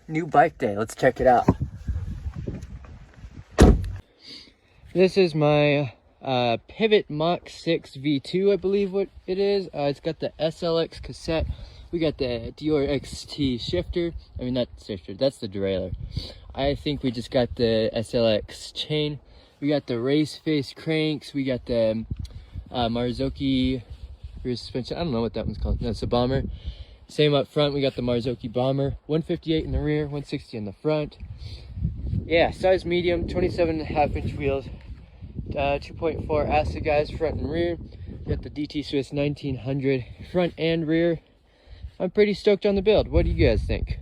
new bike day. Let's check it out. This is my Pivot Mach 6 V2, I believe what it is. It's got the SLX cassette. We got the Dior XT shifter. I mean, not shifter, that's the derailleur. I think we just got the SLX chain. We got the race face cranks. We got the Marzocchi rear suspension. I don't know what that one's called. No, it's a bomber. Same up front, we got the Marzocchi bomber. 158 in the rear, 160 in the front. Yeah, size medium, 27.5-inch wheels. 2.4 acid guys, front and rear. Got the DT Swiss 1900 front and rear. I'm pretty stoked on the build. What do you guys think?